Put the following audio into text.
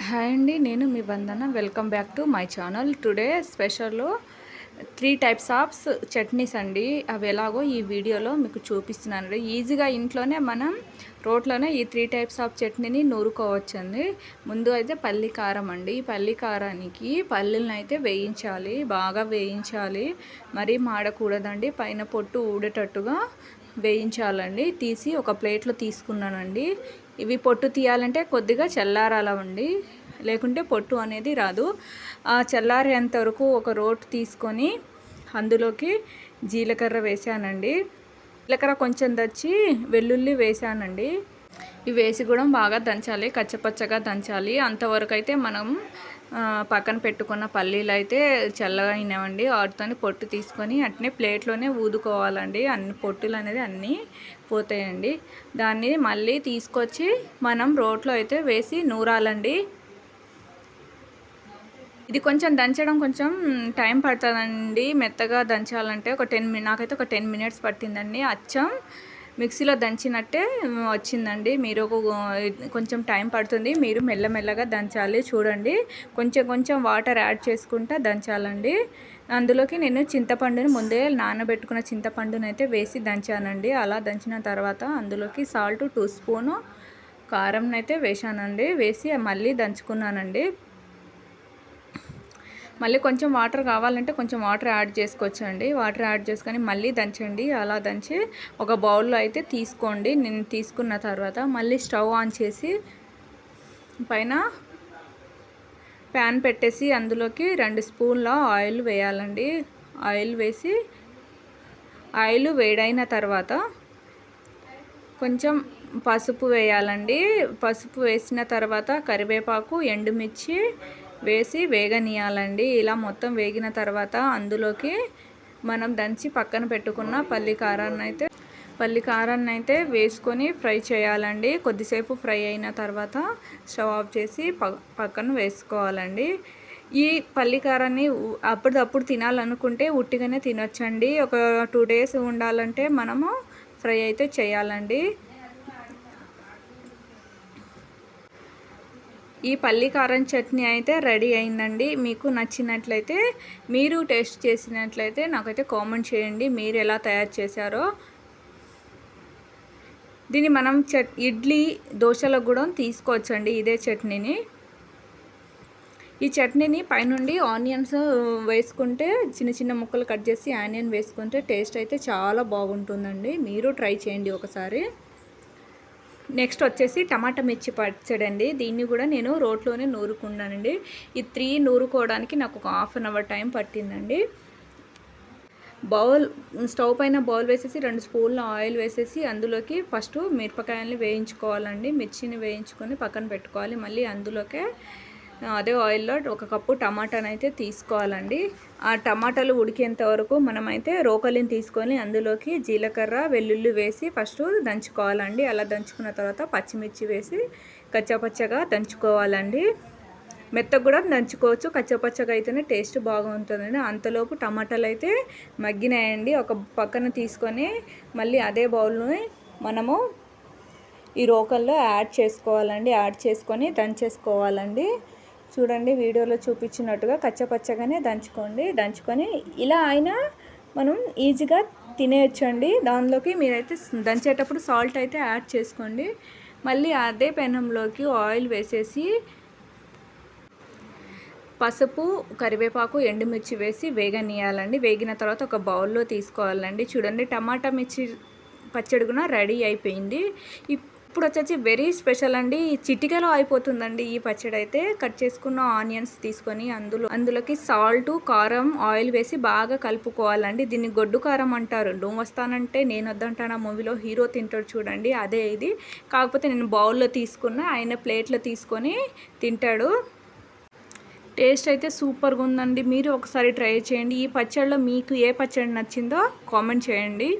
Hi అండి, నేను మీ Vandana. Welcome back to my channel. Today special 3 types of chutneys అండి. అవి ఎలాగో ఈ వీడియోలో మీకు చూపిస్తున్నాను. ఈజీగా ఇంట్లోనే మనం రోట్లోనే ఈ 3 టైప్స్ ఆఫ్ చట్నీని నూరుకోవచ్చండి. ముందు అయితే పల్లి కారం అండి. ఈ పల్లి కారానికి పల్లీలను అయితే వేయించాలి, బాగా వేయించాలి. మరీ మాడకూడదండి, పైన పొట్టు ఊడేటట్టుగా వేయించాలండి. తీసి ఒక ప్లేట్లో తీసుకున్నానండి. ఇవి పొట్టు తీయాలంటే కొద్దిగా చల్లారాలండి, లేకుంటే పొట్టు అనేది రాదు. ఆ చల్లారేంత వరకు ఒక రోట్ తీసుకొని అందులోకి జీలకర్ర వేసానండి. జీలకర్ర కొంచెం దంచి వెల్లుల్లి వేసానండి. ఇవి వేసి కూడా బాగా దంచాలి, కచ్చపచ్చగా దంచాలి. అంతవరకు అయితే మనం పక్కన పెట్టుకున్న పల్లీలు అయితే చల్లగా అయినామండి. వాటితో పొట్టు తీసుకొని అట్నే ప్లేట్లోనే ఊదుకోవాలండి. అన్ని పొట్టులు అనేది అన్నీ పోతాయండి. దాన్ని మళ్ళీ తీసుకొచ్చి మనం రోట్లో అయితే వేసి నూరాలండి. ఇది కొంచెం దంచడం కొంచెం టైం పడుతుందండి. మెత్తగా దంచాలంటే నాకైతే ఒక 10 మినిట్స్ పట్టిందండి. అచ్చం మిక్సీలో దంచినట్టే వచ్చిందండి. మీరు కొంచెం టైం పడుతుంది, మీరు మెల్లమెల్లగా దంచాలి. చూడండి, కొంచెం కొంచెం వాటర్ యాడ్ చేసుకుంటా దంచాలండి. అందులోకి నేను చింతపండుని ముందే నానబెట్టుకున్న చింతపండుని అయితే వేసి దంచానండి. అలా దంచిన తర్వాత అందులోకి సాల్ట్ 2 స్పూను కారం అయితే వేసానండి. వేసి మళ్ళీ దంచుకున్నానండి. మళ్ళీ కొంచెం వాటర్ కావాలంటే కొంచెం వాటర్ యాడ్ చేసుకోవచ్చండి. వాటర్ యాడ్ చేసుకొని మళ్ళీ దంచండి. అలా దంచి ఒక బౌల్లో అయితే తీసుకోండి. నేను తీసుకున్న తర్వాత మళ్ళీ స్టవ్ ఆన్ చేసి పైన ప్యాన్ పెట్టేసి అందులోకి 2 స్పూన్ల ఆయిల్ వేయాలండి. ఆయిల్ వేసి ఆయిల్ వేడైన తర్వాత కొంచెం పసుపు వేయాలండి. పసుపు వేసిన తర్వాత కరివేపాకు, ఎండుమిర్చి వేసి వేగనీయాలండి. ఇలా మొత్తం వేగిన తర్వాత అందులోకి మనం దంచి పక్కన పెట్టుకున్న పల్లి కారాన్ని అయితే వేసుకొని ఫ్రై చేయాలండి. కొద్దిసేపు ఫ్రై అయిన తర్వాత స్టవ్ ఆఫ్ చేసి పక్కన వేసుకోవాలండి. ఈ పల్లి కారాన్ని అప్పటిదప్పుడు తినాలనుకుంటే ఉట్టిగానే తినొచ్చండి. ఒక 2 డేస్ ఉండాలంటే మనము ఫ్రై అయితే చేయాలండి. ఈ పల్లి కారం చట్నీ అయితే రెడీ అయిందండి. మీకు నచ్చినట్లయితే, మీరు టేస్ట్ చేసినట్లయితే నాకైతే కామెంట్ చేయండి మీరు ఎలా తయారు చేశారో. దీన్ని మనం ఇడ్లీ, దోశలకు కూడా తీసుకోవచ్చండి ఇదే చట్నీని. ఈ చట్నీని పైనుండి ఆనియన్స్ వేసుకుంటే, చిన్న చిన్న ముక్కలు కట్ చేసి ఆనియన్ వేసుకుంటే టేస్ట్ అయితే చాలా బాగుంటుందండి. మీరు ట్రై చేయండి ఒకసారి. నెక్స్ట్ వచ్చేసి టమాటా మిర్చి పచ్చడి అండి. దీన్ని కూడా నేను రోట్లోనే నూరుకున్నానండి. ఈ 3 నూరుకోవడానికి నాకు ఒక హాఫ్ అన్ అవర్ టైం పట్టిందండి. స్టవ్ పైన బౌల్ వేసేసి 2 స్పూన్ల ఆయిల్ వేసేసి అందులోకి ఫస్ట్ మిరపకాయలని వేయించుకోవాలండి. మిర్చిని వేయించుకొని పక్కన పెట్టుకోవాలి. మళ్ళీ అందులోకే అదే ఆయిల్లో 1 కప్పు టమాటాని అయితే తీసుకోవాలండి. ఆ టమాటాలు ఉడికేంత వరకు మనమైతే రోకలిని తీసుకొని అందులోకి జీలకర్ర, వెల్లుల్లి వేసి ఫస్ట్ దంచుకోవాలండి. అలా దంచుకున్న తర్వాత పచ్చిమిర్చి వేసి కచ్చాపచ్చగా దంచుకోవాలండి. మెత్తగా కూడా దంచుకోవచ్చు, కచ్చాపచ్చగా అయితేనే టేస్ట్ బాగుంటుందండి. అంతలోపు టమాటాలు అయితే మగ్గినాయండి. ఒక పక్కన తీసుకొని మళ్ళీ అదే బౌల్ని మనము ఈ రోకల్లో యాడ్ చేసుకోవాలండి. యాడ్ చేసుకొని దంచేసుకోవాలండి. చూడండి, వీడియోలో చూపించినట్టుగా కచ్చపచ్చగానే దంచుకొని ఇలా అయినా మనం ఈజీగా తినేయచ్చండి. దానిలోకి మీరైతే దంచేటప్పుడు సాల్ట్ అయితే యాడ్ చేసుకోండి. మళ్ళీ అదే పెనంలోకి ఆయిల్ వేసేసి పసుపు, కరివేపాకు, ఎండుమిర్చి వేసి వేగనీయాలండి. వేగిన తర్వాత ఒక బౌల్లో తీసుకోవాలండి. చూడండి, టమాటా మిర్చి పచ్చడి కూడా రెడీ అయిపోయింది. ఇప్పుడు వచ్చేసి వెరీ స్పెషల్ అండి. చిటికలో అయిపోతుందండి ఈ పచ్చడి అయితే. కట్ చేసుకున్న ఆనియన్స్ తీసుకొని అందులోకి సాల్ట్, కారం, ఆయిల్ వేసి బాగా కలుపుకోవాలండి. దీన్ని గొడ్డు కారం అంటారు. నువ్వు వస్తానంటే నేను వద్దంటాను ఆ మూవీలో హీరో తింటాడు చూడండి, అదే ఇది. కాకపోతే నేను బౌల్లో తీసుకున్న, ఆయన ప్లేట్లో తీసుకొని తింటాడు. టేస్ట్ అయితే సూపర్గా ఉందండి. మీరు ఒకసారి ట్రై చేయండి. ఈ పచ్చడిలో మీకు ఏ పచ్చడి నచ్చిందో కామెంట్ చేయండి.